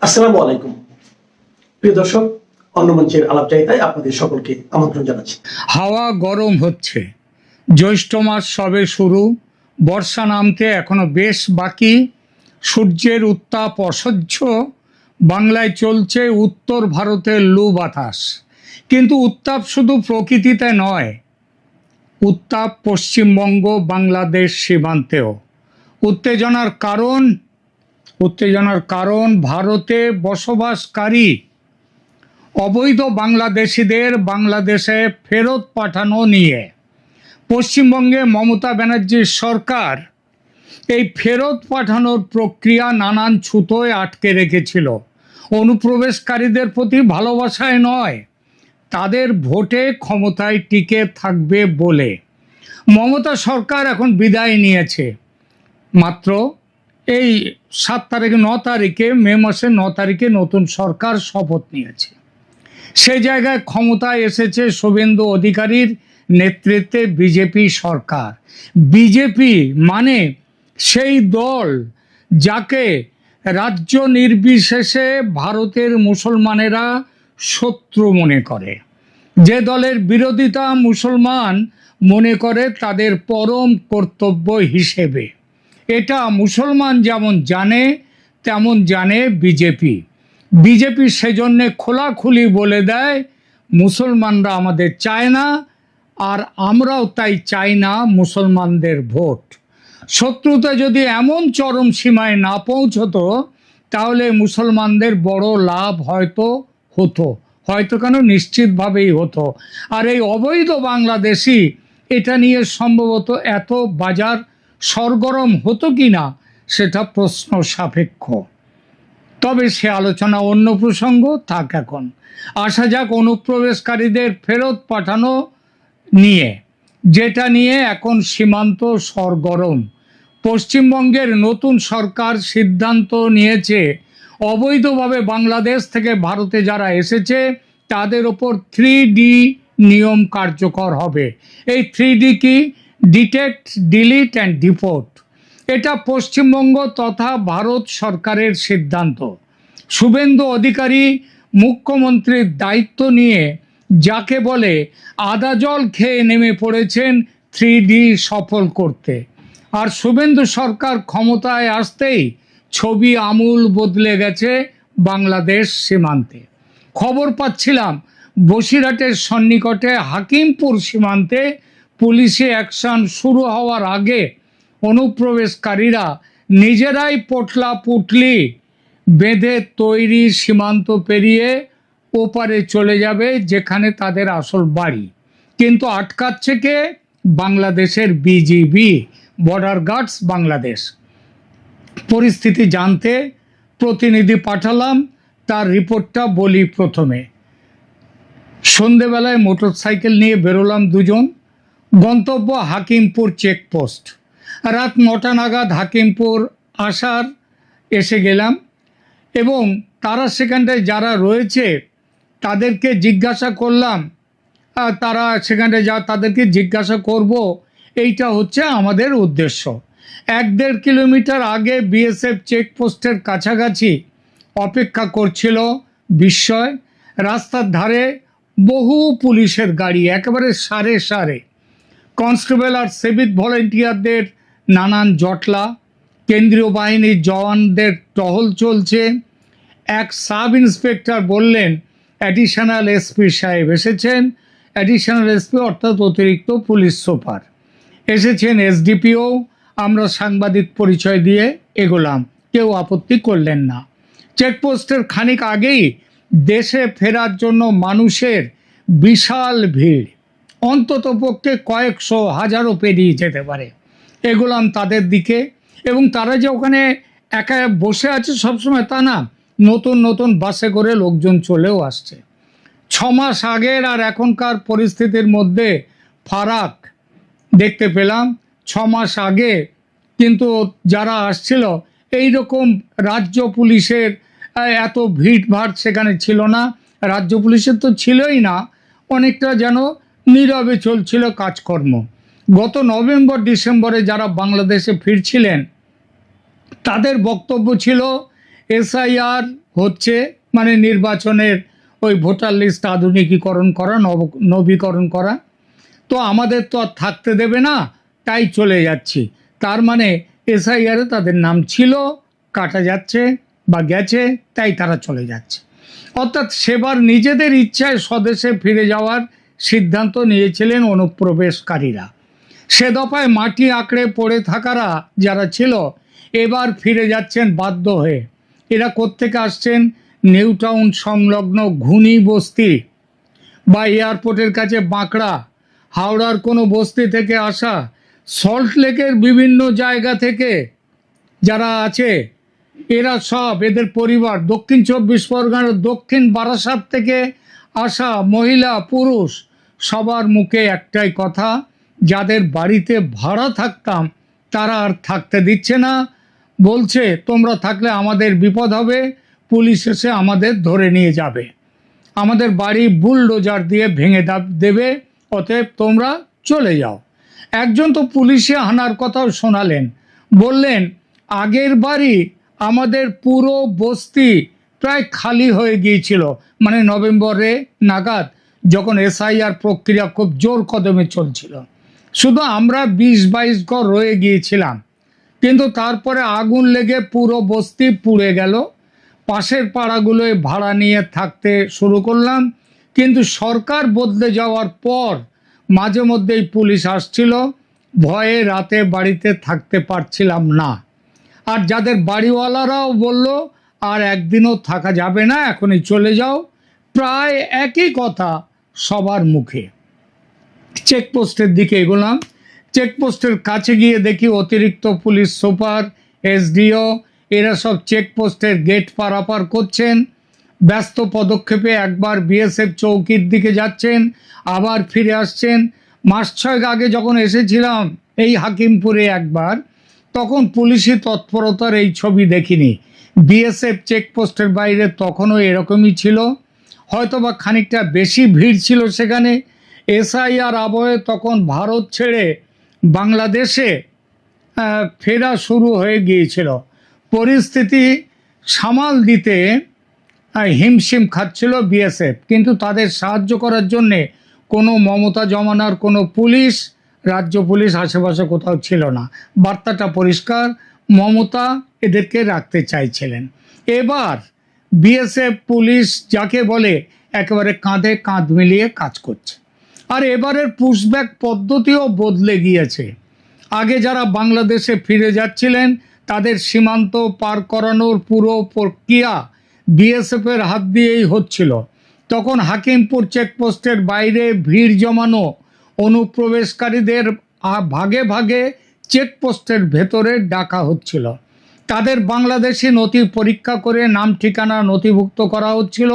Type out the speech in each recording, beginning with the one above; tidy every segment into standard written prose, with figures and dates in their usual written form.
আসসালামু আলাইকুম প্রিয় দর্শক, অন্যমঞ্চের আলাপচারিতায় আপনাদের সকলকে আমন্ত্রণ জানাচ্ছি। হাওয়া গরম হচ্ছে, জ্যৈষ্ঠ মাস সবে শুরু, বর্ষা নামতে এখনো বেশ বাকি। সূর্যের উত্তাপ অসহ্য, বাংলায় চলছে উত্তর ভারতের লু বাতাস। কিন্তু উত্তাপ শুধু প্রকৃতিতে নয়, উত্তাপ পশ্চিমবঙ্গ বাংলাদেশ সীমান্তেও। উত্তেজনার কারণ ভারতে বসবাসকারী অবৈধ বাংলাদেশিদের বাংলাদেশে ফেরত পাঠানো নিয়ে। পশ্চিমবঙ্গে মমতা ব্যানার্জির সরকার এই ফেরত পাঠানোর প্রক্রিয়া নানান ছুতোয় আটকে রেখেছিল। অনুপ্রবেশকারীদের প্রতি ভালোবাসায় নয়, তাদের ভোটে ক্ষমতায় টিকে থাকবে বলে। মমতা সরকার এখন বিদায় নিয়েছে। মাত্র এই 9 তারিখে মে মাসের 9 তারিখে নতুন সরকার শপথ নিয়েছে। সে জায়গায় ক্ষমতায় এসেছে শুভেন্দু অধিকারীর নেতৃত্বে বিজেপি সরকার। বিজেপি মানে সেই দল যাকে রাজ্য নির্বিশেষে ভারতের মুসলমানেরা শত্রু মনে করে, যে দলের বিরোধিতা মুসলমান মনে করে তাদের পরম কর্তব্য হিসেবে। এটা মুসলমান যেমন জানে তেমন জানে বিজেপি। বিজেপি সেজন্য খোলাখুলি বলে দেয়, মুসলমানরা আমাদের চায় না, আর আমরাও তাই চাই না মুসলমানদের ভোট। শত্রুতা যদি এমন চরম সীমায় না পৌঁছতো তাহলে মুসলমানদের বড় লাভ হয়তো কেন নিশ্চিতভাবেই হতো। আর এই অবৈধ বাংলাদেশি, এটা নিয়ে সম্ভবত এত বাজার সরগরম হতো কি না সেটা প্রশ্ন সাপেক্ষ। তবে সে আলোচনা অন্য প্রসঙ্গ, থাক। এখন আসা যাক অনুপ্রবেশকারীদের ফেরত পাঠানো নিয়ে, যেটা নিয়ে এখন সীমান্ত সরগরম। পশ্চিমবঙ্গের নতুন সরকার সিদ্ধান্ত নিয়েছে অবৈধভাবে বাংলাদেশ থেকে ভারতে যারা এসেছে তাদের ওপর 3D নিয়ম কার্যকর হবে। এই 3D কি? Detect, delete and deport. এটা পশ্চিমবঙ্গ তথা ভারত সরকারের সিদ্ধান্ত। শুভেন্দু অধিকারী মুখ্যমন্ত্রীর দায়িত্ব নিয়ে যাকে বলে আদা জল খেয়ে নেমে পড়েছেন 3D সফল করতে। আর শুভেন্দু সরকার ক্ষমতায় আসতেই ছবি আমূল বদলে গেছে বাংলাদেশ সীমান্তে। খবর পাচ্ছিলাম বসিরহাটের সন্নিকটে হাকিমপুর সীমান্তে পুলিশি অ্যাকশন শুরু হওয়ার আগে অনুপ্রবেশকারীরা নিজেরাই পোটলা পুটলি বেঁধে তৈরি সীমান্ত পেরিয়ে ওপারে চলে যাবে যেখানে তাদের আসল বাড়ি। কিন্তু আটকাচ্ছে কে? বাংলাদেশের বিজিবি, বর্ডার গার্ডস বাংলাদেশ। পরিস্থিতি জানতে প্রতিনিধি পাঠালাম, তার রিপোর্টটা বলি প্রথমে। সন্ধেবেলায় মোটরসাইকেল নিয়ে বেরোলাম দুজন, গন্তব্য হাকিমপুর চেকপোস্ট। রাত 9টা নাগাদ হাকিমপুর এসে গেলাম এবং তারা সেখানটায় যারা রয়েছে তাদেরকে জিজ্ঞাসা করলাম। তারা সেখানে তাদেরকে জিজ্ঞাসা করব, এইটা হচ্ছে আমাদের উদ্দেশ্য। 1-1.5 কিলোমিটার আগে বিএসএফ চেকপোস্টের কাছাকাছি অপেক্ষা করছিল বিস্ময়। রাস্তার ধারে বহু পুলিশের গাড়ি, একেবারে সারে সারে। কনস্টেবল আর সিভিক ভলেন্টিয়ারদের নানান জটলা, কেন্দ্রীয় বাহিনীর জওয়ানদের টহল চলছে। এক সাব ইন্সপেক্টর বললেন অ্যাডিশনাল এসপি সাহেব এসেছেন। অ্যাডিশনাল এসপি অর্থাৎ অতিরিক্ত পুলিশ সুপার এসেছেন, এসডিপিও। আমরা সাংবাদিক পরিচয় দিয়ে এগোলাম, কেউ আপত্তি করলেন না। চেকপোস্টের খানিক আগেই দেশে ফেরার জন্য মানুষের বিশাল ভিড়, অন্ততপক্ষে কয়েকশো, হাজারও পেরিয়ে যেতে পারে। এগোলাম তাদের দিকে, এবং তারা যে ওখানে একা বসে আছে সবসময় তা না, নতুন নতুন বাসে করে লোকজন চলেও আসছে। 6 মাস আগের আর এখনকার পরিস্থিতির মধ্যে ফারাক দেখতে পেলাম। 6 মাস আগে কিন্তু যারা আসছিল এই রকম রাজ্য পুলিশের এত ভিড়ভাড় সেখানে ছিল না। রাজ্য পুলিশের তো ছিলই না, অনেকটা যেন নীরবে চলছিল কাজকর্ম। গত নভেম্বর ডিসেম্বরে যারা বাংলাদেশে ফিরছিলেন তাদের বক্তব্য ছিল এসআইআর হচ্ছে, মানে নির্বাচনের ওই ভোটার লিস্ট আধুনিকীকরণ করা, নবীকরণ করা। তো আমাদের তো আর থাকতে দেবে না, তাই চলে যাচ্ছি। তার মানে এসআইআরে তাদের নাম ছিল, কাটা যাচ্ছে বা গেছে, তাই তারা চলে যাচ্ছে। অর্থাৎ সেবার নিজেদের ইচ্ছায় স্বদেশে ফিরে যাওয়ার সিদ্ধান্ত নিয়েছিলেন অনুপ্রবেশকারীরা। সে দফায় মাটি আঁকড়ে পড়ে থাকারা যারা ছিল, এবার ফিরে যাচ্ছেন বাধ্য হয়ে। এরা কোত্থেকে আসছেন? নিউ টাউন সংলগ্ন ঘুনি বস্তি বা এয়ারপোর্টের কাছে বাঁকড়া, হাওড়ার কোনো বস্তি থেকে আসা, সল্ট লেকের বিভিন্ন জায়গা থেকে যারা আছে, এরা সব, এদের পরিবার, দক্ষিণ 24 পরগনার দক্ষিণ বারাসাত থেকে আসা মহিলা পুরুষ, সবার মুখে একটাই কথা, যাদের বাড়িতে ভাড়া থাকতাম তারা আর থাকতে দিচ্ছে না। বলছে তোমরা থাকলে আমাদের বিপদ হবে, পুলিশ এসে আমাদের ধরে নিয়ে যাবে, আমাদের বাড়ি বুলডোজার দিয়ে ভেঙে দেবে, অতএব তোমরা চলে যাও। একজন তো পুলিশে আনার কথাও শোনালেন, বললেন আগের বাড়ি আমাদের পুরো বস্তি প্রায় খালি হয়ে গিয়েছিল, মানে নভেম্বরে নাগাদ, যখন এসআইআর প্রক্রিয়া খুব জোর কদমে চলছিল। শুধু আমরা 20-22 ঘর রয়ে গিয়েছিলাম, কিন্তু তারপরে আগুন লেগে পুরো বস্তি পুড়ে গেল। পাশের পাড়াগুলোয় ভাড়া নিয়ে থাকতে শুরু করলাম, কিন্তু সরকার বদলে যাওয়ার পর মাঝে মধ্যেই পুলিশ আসছিল, ভয়ে রাতে বাড়িতে থাকতে পারছিলাম না। আর যাদের বাড়িওয়ালারাও বলল আর একদিনও থাকা যাবে না, এখনই চলে যাও। প্রায় একই কথা সবার মুখে। চেকপোস্টের দিকে এগোলাম। চেকপোস্টের কাছে গিয়ে দেখি অতিরিক্ত পুলিশ সুপার, এসডিও এরা সব চেকপোস্টের গেট পারাপার করছেন। ব্যস্ত পদক্ষেপে একবার বিএসএফ চৌকির দিকে যাচ্ছেন, আবার ফিরে আসছেন। মাস 6 আগে যখন এসেছিলাম এই হাকিমপুরে একবার, তখন পুলিশি তৎপরতার এই ছবি দেখিনি। বিএসএফ চেকপোস্টের বাইরে তখনও এরকমই ছিল, হয়তোবা খানিকটা বেশি ভিড় ছিল সেখানে। এসআইআর আবহে তখন ভারত ছেড়ে বাংলাদেশে ফেরা শুরু হয়ে গিয়েছিল। পরিস্থিতি সামাল দিতে হিমশিম খাচ্ছিল বিএসএফ, কিন্তু তাদের সাহায্য করার জন্যে কোনো মমতা জমানার কোনো পুলিশ, রাজ্য পুলিশ আশেপাশে কোথাও ছিল না। বার্তাটা পরিষ্কার, মমতা এদেরকে রাখতে চাইছিলেন। এবার বিএসএফ পুলিশ যাকে বলে একেবারে কাঁধে কাঁধ মিলিয়ে কাজ করছে। আর এবারের পুশব্যাক পদ্ধতিও বদলে গিয়েছে। আগে যারা বাংলাদেশে ফিরে যাচ্ছিলেন তাদের সীমান্ত পার করানোর পুরো প্রক্রিয়া বিএসএফের হাত দিয়েই হচ্ছিল। তখন হাকিমপুর চেকপোস্টের বাইরে ভিড় জমানো অনুপ্রবেশকারীদের ভাগে ভাগে চেকপোস্টের ভেতরে ডাকা হচ্ছিল। তাদের বাংলাদেশি নথি পরীক্ষা করে নাম ঠিকানা নথিভুক্ত করা হচ্ছিল।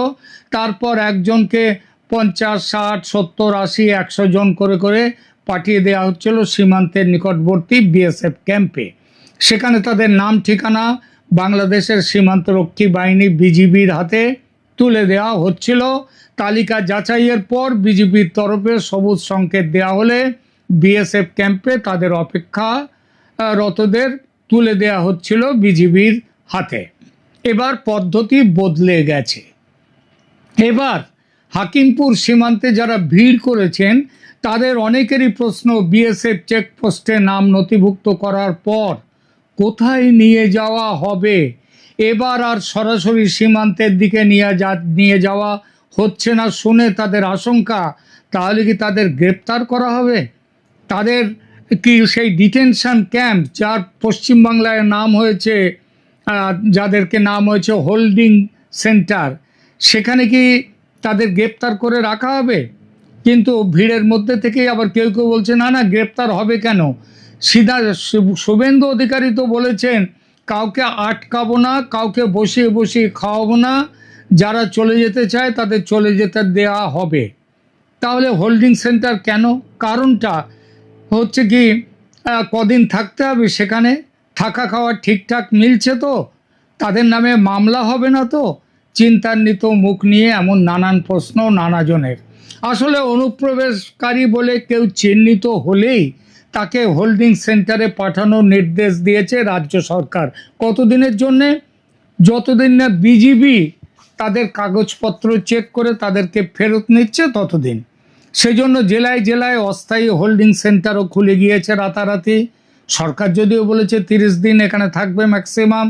তারপর একজনকে 50, 60, 70, 80, 100 জন করে করে পাঠিয়ে দেওয়া হচ্ছিল সীমান্তের নিকটবর্তী বিএসএফ ক্যাম্পে। সেখানে তাদের নাম ঠিকানা বাংলাদেশের সীমান্তরক্ষী বাহিনী বিজিবির হাতে তুলে দেওয়া হচ্ছিল। তালিকা যাচাইয়ের পর বিজিবির তরফে সবুজ সংকেত দেওয়া হলে বিএসএফ ক্যাম্পে তাদের অপেক্ষারতদের তুলে দেওয়া হচ্ছিল বিজিবির হাতে। এবার পদ্ধতি বদলে গেছে। এবার হাকিমপুর সীমান্তে যারা ভিড় করেছেন তাদের অনেকেরই প্রশ্ন, বিএসএফ চেকপোস্টে নাম নথিভুক্ত করার পর কোথায় নিয়ে যাওয়া হবে? এবার আর সরাসরি সীমান্তের দিকে নিয়ে যাওয়া হচ্ছে না শুনে তাদের আশঙ্কা, তাহলে কি তাদের গ্রেপ্তার করা হবে? তাদের কি সেই ডিটেনশন ক্যাম্প, যার পশ্চিমবাংলায় নাম হয়েছে, যাদেরকে নাম হয়েছে হোল্ডিং সেন্টার, সেখানে কি তাদের গ্রেপ্তার করে রাখা হবে? কিন্তু ভিড়ের মধ্যে থেকেই আবার কেউ কেউ বলছে না না, গ্রেপ্তার হবে কেন? সিধা শুভেন্দু অধিকারী তো বলেছেন কাউকে আটকাবো না, কাউকে বসিয়ে বসিয়ে খাওয়াবো না, যারা চলে যেতে চায় তাদের চলে যেতে দেওয়া হবে। তাহলে হোল্ডিং সেন্টার কেন? কারণটা হচ্ছে কি, কদিন থাকতে হবে সেখানে, থাকা খাওয়া ঠিকঠাক মিলছে তো, তাদের নামে মামলা হবে না তো? চিন্তান্বিত মুখ নিয়ে এমন নানান প্রশ্ন নানাজনের। আসলে অনুপ্রবেশকারী বলে কেউ চিহ্নিত হলেই তাকে হোল্ডিং সেন্টারে পাঠানোর নির্দেশ দিয়েছে রাজ্য সরকার। কতদিনের জন্যে? যতদিন না বিজিবি তাদের কাগজপত্র চেক করে তাদেরকে ফেরত নিচ্ছে ততদিন। সেজন্য জেলায় জেলায় অস্থায়ী হোল্ডিং সেন্টারও খুলে গিয়েছে রাতারাতি। সরকার যদিও বলেছে 30 দিন এখানে থাকবে ম্যাক্সিমাম,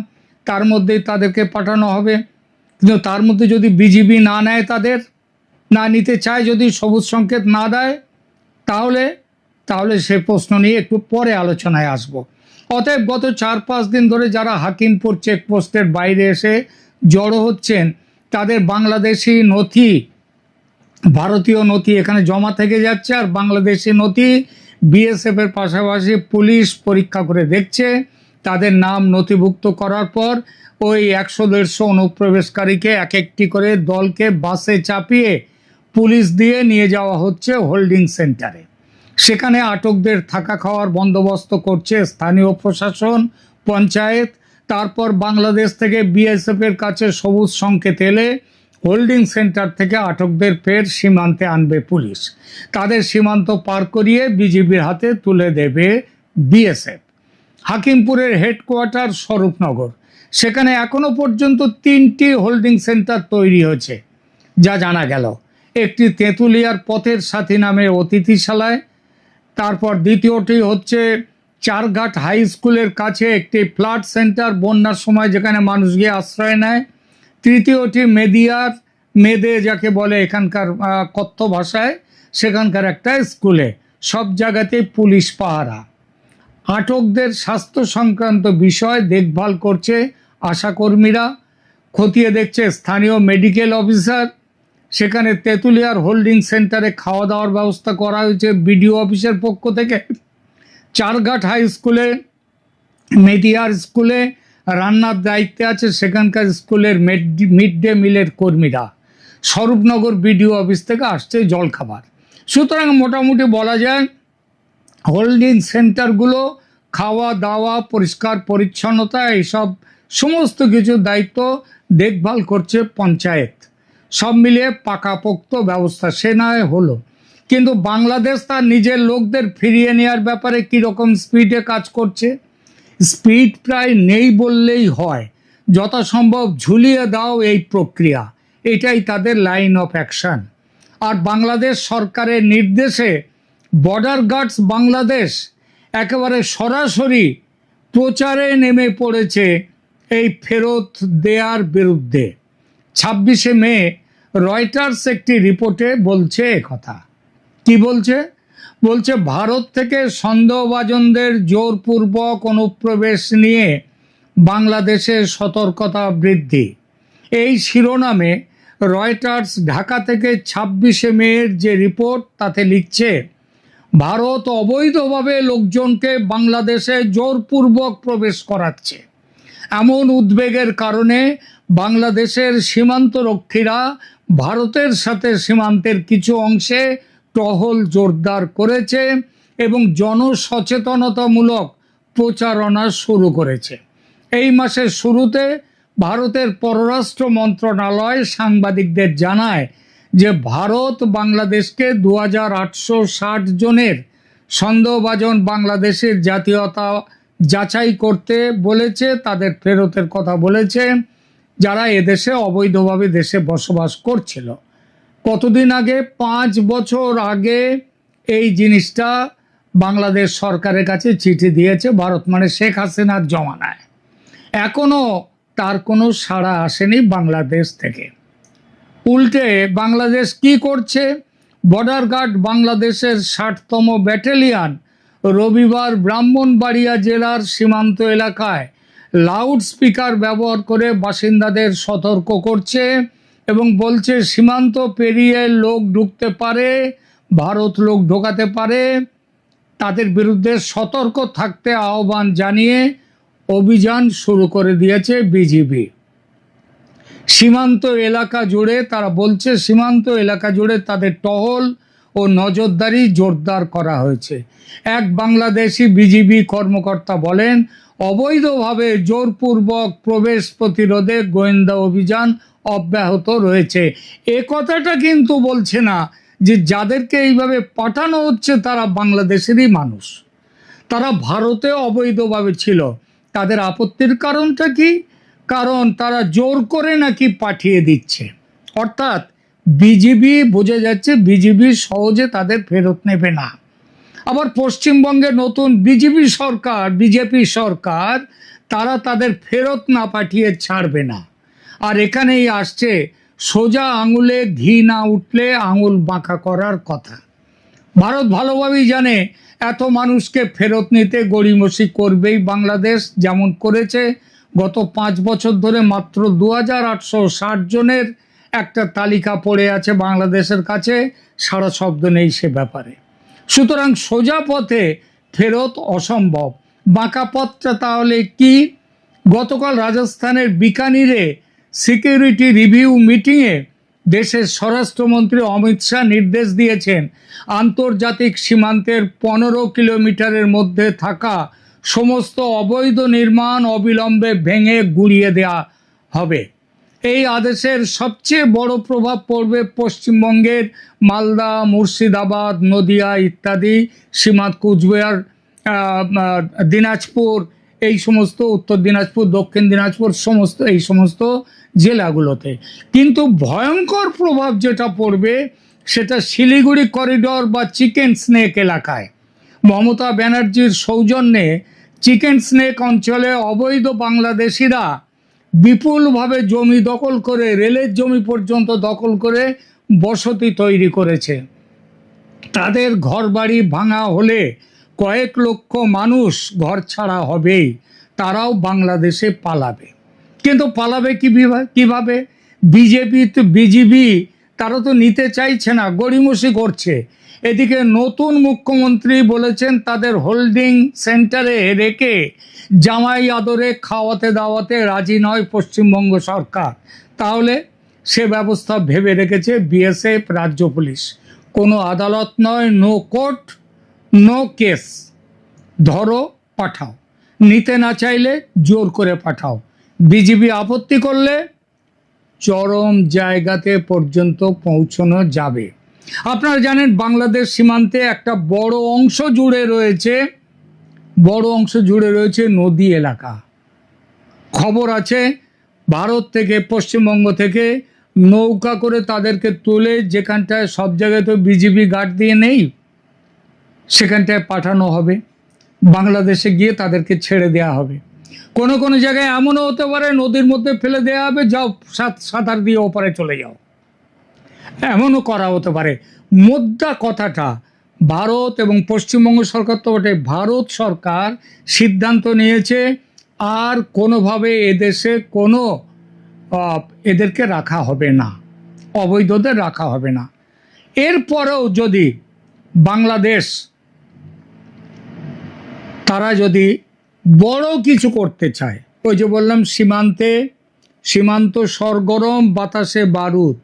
তার মধ্যেই তাদেরকে পাঠানো হবে। কিন্তু তার মধ্যে যদি বিজিবি না নেয়, তাদের না নিতে চায়, যদি সবুজ সংকেত না দেয়, তাহলে তাহলে সে প্রশ্ন নিয়ে একটু পরে আলোচনায় আসব। অতএব গত 4-5 দিন ধরে যারা হাকিমপুর চেকপোস্টের বাইরে এসে জড়ো হচ্ছেন, তাদের বাংলাদেশি নথি, ভারতীয় নথি এখানে জমা থেকে যাচ্ছে, আর বাংলাদেশি নথি বিএসএফ এর পাশাপাশি পুলিশ পরীক্ষা করে দেখছে। তাদের নাম নথিভুক্ত করার পর ওই 100-150 অনুপ্রবেশকারীকে এক একটি করে দলকে বাসে চাপিয়ে পুলিশ দিয়ে নিয়ে যাওয়া হচ্ছে হোল্ডিং সেন্টারে। সেখানে আটকদের থাকা খাওয়ার বন্দোবস্ত করছে স্থানীয় প্রশাসন, পঞ্চায়েত। তারপর বাংলাদেশ থেকে বিএসএফ এর কাছে সবুজ সংকেত এলে হোল্ডিং সেন্টার থেকে আটকদের ফের সীমান্তে আনবে পুলিশ। তাদের সীমান্ত পার করিয়ে বিজিবির হাতে তুলে দেবে বিএসএফ। হাকিমপুরের হেডকোয়ার্টার স্বরূপনগর, সেখানে এখনো পর্যন্ত 3টি হোল্ডিং সেন্টার তৈরি হয়েছে যা জানা গেল। একটি তেঁতুলিয়ার পথের সাথী নামে অতিথিশালায়, তারপর দ্বিতীয়টি হচ্ছে চারঘাট হাই স্কুলের কাছে একটি ফ্লাড সেন্টার, বন্যার সময় যেখানে মানুষ গিয়ে আশ্রয় নেয়। তৃতীয়টি মেদে যাকে বলে এখানকার কথ্য ভাষায়, সেখানকার একটা স্কুলে। সব জায়গাতেই পুলিশ পাহারা। আটকদের স্বাস্থ্য সংক্রান্ত বিষয় দেখভাল করছে আশাকর্মীরা, খতিয়ে দেখছে স্থানীয় মেডিকেল অফিসার। সেখানে তেঁতুলিয়ার হোল্ডিং সেন্টারে খাওয়া দাওয়ার ব্যবস্থা করা হয়েছে বিডিও অফিসের পক্ষ থেকে। চারঘাট হাই স্কুলে, মেদিয়ার স্কুলে রান্নার দায়িত্বে আছে সেখানকার স্কুলের মিড ডে মিলের কর্মীরা। স্বরূপনগর বিডিও অফিস থেকে আসছে জলখাবার। সুতরাং মোটামুটি বলা যায় হোল্ডিং সেন্টারগুলো খাওয়া দাওয়া, পরিষ্কার পরিচ্ছন্নতা, এইসব সমস্ত কিছু দায়িত্ব দেখভাল করছে পঞ্চায়েত। সব মিলিয়ে পাকাপোক্ত ব্যবস্থা। সে নয় হলো, কিন্তু বাংলাদেশ তার নিজের লোকদের ফিরিয়ে নেওয়ার ব্যাপারে কীরকম স্পিডে কাজ করছে? স্পিড প্রায় নেই বললেই হয়। যথাসম্ভব ঝুলিয়ে দাও এই প্রক্রিয়া, এটাই তাদের লাইন অফ অ্যাকশন। আর বাংলাদেশ সরকারের নির্দেশে বর্ডার গার্ডস বাংলাদেশ একেবারে সরাসরি প্রচারে নেমে পড়েছে এই ফেরত দেয়ার বিরুদ্ধে। 26শে মে রয়টার্স একটি রিপোর্টে বলছে একথা। কি বলছে? বলছে ভারত থেকে সন্দেহভাজনদের জোরপূর্বক অনুপ্রবেশ নিয়ে বাংলাদেশের সতর্কতা বৃদ্ধি। এই শিরোনামে রয়টার্স ঢাকা থেকে 26শে মের যে রিপোর্ট, তাতে লিখছে ভারত অবৈধভাবে লোকজনকে বাংলাদেশে জোরপূর্বক প্রবেশ করাচ্ছে। এমন উদ্বেগের কারণে বাংলাদেশের সীমান্তরক্ষীরা ভারতের সাথে সীমান্তের কিছু অংশে টহল জোরদার করেছে এবং জনসচেতনতামূলক প্রচারণা শুরু করেছে। এই মাসের শুরুতে ভারতের পররাষ্ট্র মন্ত্রণালয় সাংবাদিকদের জানায় যে ভারত বাংলাদেশকে 2860 জনের সন্দেহভাজন বাংলাদেশের জাতীয়তা যাচাই করতে বলেছে, তাদের ফেরতের কথা বলেছে, যারা এদেশে অবৈধভাবে দেশে বসবাস করছিল। কতদিন আগে? 5 বছর আগে এই জিনিসটা বাংলাদেশ সরকারের কাছে চিঠি দিয়েছে ভারত, মানে শেখ হাসিনার জমানায়। এখনো তার কোনো সাড়া আসেনি বাংলাদেশ থেকে। উল্টে বাংলাদেশ কি করছে? বর্ডার গার্ড বাংলাদেশের 60তম ব্যাটালিয়ন রবিবার ব্রাহ্মণবাড়িয়া জেলার সীমান্ত এলাকায় লাউড স্পিকার ব্যবহার করে বাসিন্দাদের সতর্ক করছে এবং বলছে সীমান্ত পেরিয়ে লোক ঢুকতে পারে, ভারত লোক ঢোকাতে পারে, তাদের বিরুদ্ধে সতর্ক থাকতে আহ্বান জানিয়ে অভিযান শুরু করে দিয়েছে বিজিবি। সীমান্ত এলাকা জুড়ে তারা বলছে সীমান্ত এলাকা জুড়ে তাদের টহল ও নজরদারি জোরদার করা হয়েছে। এক বাংলাদেশি বিজিবি কর্মকর্তা বলেন, অবৈধভাবে জোরপূর্বক প্রবেশ প্রতিরোধে গোয়েন্দা অভিযান অব্যাহত রয়েছে। এ কথাটা কিন্তু বলছে না যে যাদেরকে এইভাবে পাঠানো হচ্ছে তারা বাংলাদেশেরই মানুষ, তারা ভারতে অবৈধভাবে ছিল। তাদের আপত্তির কারণটা কি? কারণ তারা জোর করে নাকি পাঠিয়ে দিচ্ছে। অর্থাৎ বিজেপি, বোঝা যাচ্ছে বিজেপি সহজে তাদের ফেরত নেবে না। আবার পশ্চিমবঙ্গে নতুন বিজেপি সরকার তারা তাদের ফেরত না পাঠিয়ে ছাড়বে না। আর এখানেই আসছে সোজা আঙুলে ঘি না উঠলে আঙুল বাঁকা করার কথা। ভারত ভালোভাবেই জানে এত মানুষকে ফেরত নিতে গড়িমসি করবেই বাংলাদেশ, যেমন করেছে গত 5 বছর ধরে। মাত্র 2860 জনের একটা তালিকা পড়ে আছে বাংলাদেশের কাছে, সারা শব্দ নেই সে ব্যাপারে। সুতরাং সোজা পথে ফেরত অসম্ভব। বাঁকা পথটা তাহলে কি? গতকাল রাজস্থানের বিকানিরে সিকিউরিটি রিভিউ মিটিংয়ে দেশের স্বরাষ্ট্রমন্ত্রী অমিত শাহ নির্দেশ দিয়েছেন আন্তর্জাতিক সীমান্তের 15 কিলোমিটারের মধ্যে থাকা সমস্ত অবৈধ নির্মাণ অবিলম্বে ভেঙে গুঁড়িয়ে দেওয়া হবে। এই আদেশের সবচেয়ে বড় প্রভাব পড়বে পশ্চিমবঙ্গের মালদা, মুর্শিদাবাদ, নদিয়া ইত্যাদি সীমান্ত, কুচবিহার, দিনাজপুর, এই সমস্ত, উত্তর দিনাজপুর, দক্ষিণ দিনাজপুর, এই সমস্ত জেলাগুলোতে। কিন্তু ভয়ঙ্কর প্রভাব যেটা পড়বে সেটা শিলিগুড়ি করিডর বা চিকেন স্নেক এলাকায়। মমতা ব্যানার্জির সৌজন্যে চিকেন স্নেক অঞ্চলে অবৈধ বাংলাদেশিরা বিপুলভাবে জমি দখল করে, রেলের জমি পর্যন্ত দখল করে বসতি তৈরি করেছে। তাদের ঘরবাড়ি ভাঙা হলে কয়েক লক্ষ মানুষ ঘর ছাড়া হবেই, তারাও বাংলাদেশে পালাবে। কিন্তু পালাবে কিভাবে? বিজেপি তারা তো নিতে চাইছে না, গড়িমসি করছে। এদিকে নতুন মুখ্যমন্ত্রী বলেছেন তাদের হোল্ডিং সেন্টারে রেখে জামাই আদরে খাওয়াতে দাওয়াতে রাজি নয় পশ্চিমবঙ্গ সরকার। তাহলে সে ব্যবস্থা ভেবে রেখেছে বিএসএফ, রাজ্য পুলিশ। কোনো আদালত নয়, নো কোর্ট, নো কেস, ধরো পাঠাও, নিতে না চাইলে জোর করে পাঠাও। বিজেপি আপত্তি করলে চরম জায়গাতে পর্যন্ত পৌঁছানো যাবে। আপনারা জানেন বাংলাদেশ সীমান্তে একটা বড় অংশ জুড়ে রয়েছে নদী এলাকা। খবর আছে ভারত থেকে, পশ্চিমবঙ্গ থেকে নৌকা করে তাদেরকে তুলে, যেখানটায় সব জায়গায় তো বিজেপি গার্ড দিয়ে নেই, সেখানটায় পাঠানো হবে, বাংলাদেশে গিয়ে তাদেরকে ছেড়ে দেওয়া হবে। কোনো কোনো জায়গায় এমনও হতে পারে নদীর মধ্যে ফেলে দেওয়া হবে, যাও সাঁতার দিয়ে ওপারে চলে যাও, এমনও করা হতে পারে। মোদ্দা কথাটা, ভারত এবং পশ্চিমবঙ্গ সরকার তো বটে, ভারত সরকার সিদ্ধান্ত নিয়েছে আর কোনোভাবে এদেশে এদেরকে রাখা হবে না, অবৈধদের রাখা হবে না। এরপরেও যদি বাংলাদেশ তারা যদি বড় কিছু করতে চায়, ওই যে বললাম সীমান্ত সরগরম, বাতাসে বারুদ।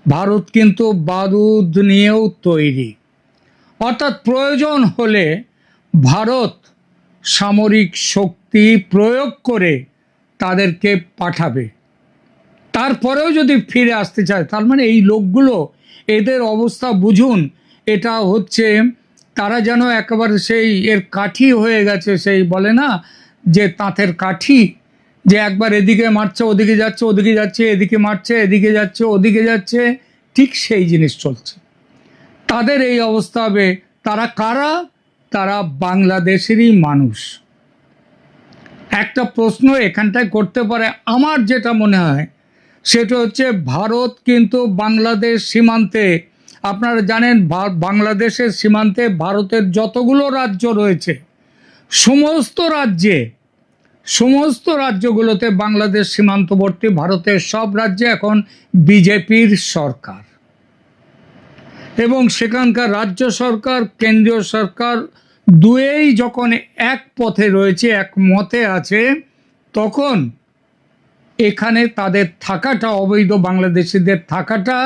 ভারত কিন্তু বারুদ নিয়েও তৈরি। অর্থাৎ প্রয়োজন হলে ভারত সামরিক শক্তি প্রয়োগ করে তাদেরকে পাঠাবে। তারপরেও যদি ফিরে আসতে চায়, তার মানে এই লোকগুলো, এদের অবস্থা বুঝুন। এটা হচ্ছে তারা যেন একেবারে সেই এর কাঠি হয়ে গেছে, সেই বলে না যে তাঁতের কাঠি, যে একবার এদিকে মারছে ওদিকে যাচ্ছে, ওদিকে যাচ্ছে এদিকে মারছে, এদিকে যাচ্ছে ওদিকে যাচ্ছে, ঠিক সেই জিনিস চলছে। তাদের এই অবস্থা হবে। তারা কারা? তারা বাংলাদেশেরই মানুষ। একটা প্রশ্ন এখানটায় করতে পারে, আমার যেটা মনে হয় সেটা হচ্ছে ভারত কিন্তু বাংলাদেশ সীমান্তে, আপনারা জানেন বাংলাদেশের সীমান্তে ভারতের যতগুলো রাজ্য রয়েছে, সমস্ত রাজ্যগুলোতে বাংলাদেশ সীমান্তবর্তী ভারতের সব রাজ্যে এখন বিজেপির সরকার, এবং সেখানকার রাজ্য সরকার, কেন্দ্রীয় সরকার দুয়েই যখন এক পথে রয়েছে, এক মতে আছে, তখন এখানে তাদের থাকাটা, অবৈধ বাংলাদেশিদের থাকাটা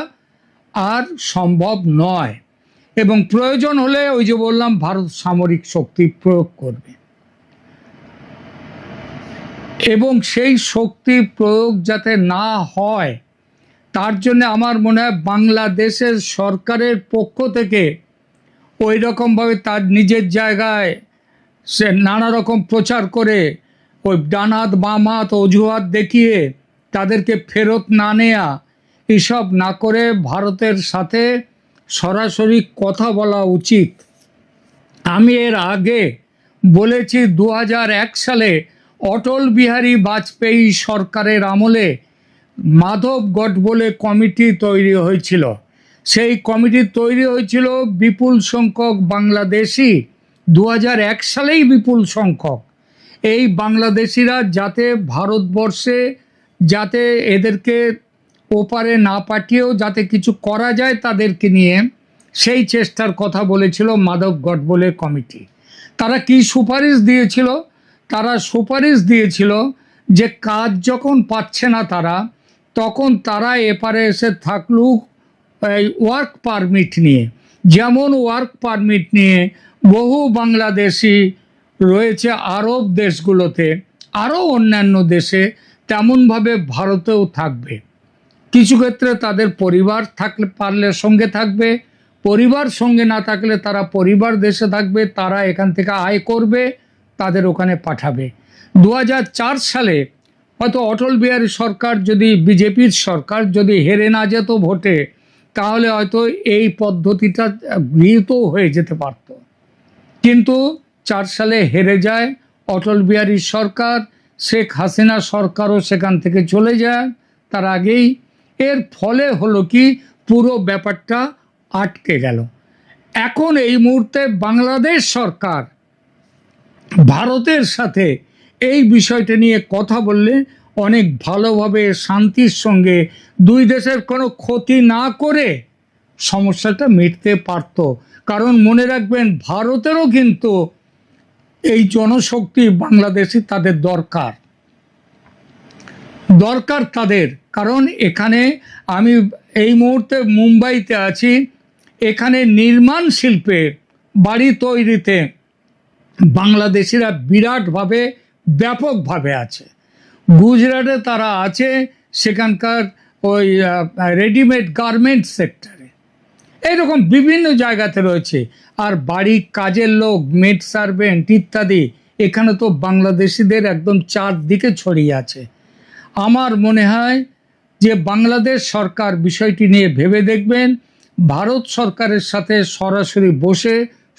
আর সম্ভব নয়। এবং প্রয়োজন হলে ওই যে বললাম ভারত সামরিক শক্তি প্রয়োগ করবে, এবং সেই শক্তি প্রয়োগ যাতে না হয় তার জন্য আমার মনে হয় বাংলাদেশের সরকারের পক্ষ থেকে ওই রকমভাবে তার নিজের জায়গায় সে নানা রকম প্রচার করে ওই ডান হাত বাম হাত অজুহাত দেখিয়ে তাদেরকে ফেরত না নেয়া, এসব না করে ভারতের সাথে সরাসরি কথা বলা উচিত। আমি এর আগে বলেছি 2001 সালে অটল বিহারী বাজপেয়ী সরকারের আমলে মাধবগড় বলে কমিটি তৈরি হয়েছিল। সেই কমিটি তৈরি হয়েছিল বিপুল সংখ্যক বাংলাদেশি, 2001 সালেই বিপুল সংখ্যক এই বাংলাদেশিরা যাতে ভারতবর্ষে যাতে এদেরকে ওপারে না পাঠিয়েও যাতে কিছু করা যায় তাদেরকে নিয়ে, সেই চেষ্টার কথা বলেছিল মাধবগড় বলে কমিটি। তারা কি সুপারিশ দিয়েছিল? তারা সুপারিশ দিয়েছিল যে কাজ যখন পাচ্ছে না তারা, তখন তারা এপারে এসে থাকলুক এই ওয়ার্ক পারমিট নিয়ে। যেমন ওয়ার্ক পারমিট নিয়ে বহু বাংলাদেশি রয়েছে আরব দেশগুলোতে, আরও অন্যান্য দেশে, তেমনভাবে ভারতেও থাকবে। কিছু ক্ষেত্রে তাদের পরিবার থাকলে পারলে সঙ্গে থাকবে, পরিবার সঙ্গে না থাকলে তারা পরিবার দেশে থাকবে, তারা এখান থেকে আয় করবে, তাদের ওখানে পাঠাবে। 2004 সালে হয়তো অটল বিহারী সরকার যদি, বিজেপির সরকার যদি হেরে না যেত ভোটে, তাহলে হয়তো এই পদ্ধতিটা গৃহীত হয়ে যেতে পারত। কিন্তু 4 সালে হেরে যায় অটল বিহারী সরকার, শেখ হাসিনা সরকারও সেখান থেকে চলে যায় তার আগেই। এর ফলে হলো কি, পুরো ব্যাপারটা আটকে গেল। এখন এই মুহূর্তে বাংলাদেশ সরকার ভারতের সাথে এই বিষয়টা নিয়ে কথা বললে অনেক ভালোভাবে শান্তির সঙ্গে দুই দেশের কোনো ক্ষতি না করে সমস্যাটা মিটতে পারত। কারণ মনে রাখবেন, ভারতেরও কিন্তু এই জনশক্তি বাংলাদেশি তাদের দরকার তাদের। কারণ এখানে আমি এই মুহূর্তে মুম্বাইতে আছি, এখানে নির্মাণ শিল্পে, বাড়ি তৈরিতে বাংলাদেশিরা বিরাটভাবে ব্যাপকভাবে আছে। গুজরাটে তারা আছে, সেখানকার ওই রেডিমেড গার্মেন্ট সেক্টরে, এইরকম বিভিন্ন জায়গাতে রয়েছে। আর বাড়ি কাজের লোক, মেড সার্ভেন্ট ইত্যাদি, এখানে তো বাংলাদেশিদের একদম চারদিকে ছড়িয়ে আছে। আমার মনে হয় যে বাংলাদেশ সরকার বিষয়টি নিয়ে ভেবে দেখবেন, ভারত সরকারের সাথে সরাসরি বসে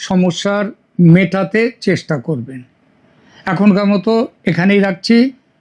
সমস্যার মেটাতে চেষ্টা করবেন। এখনকার মতো এখানেই রাখছি।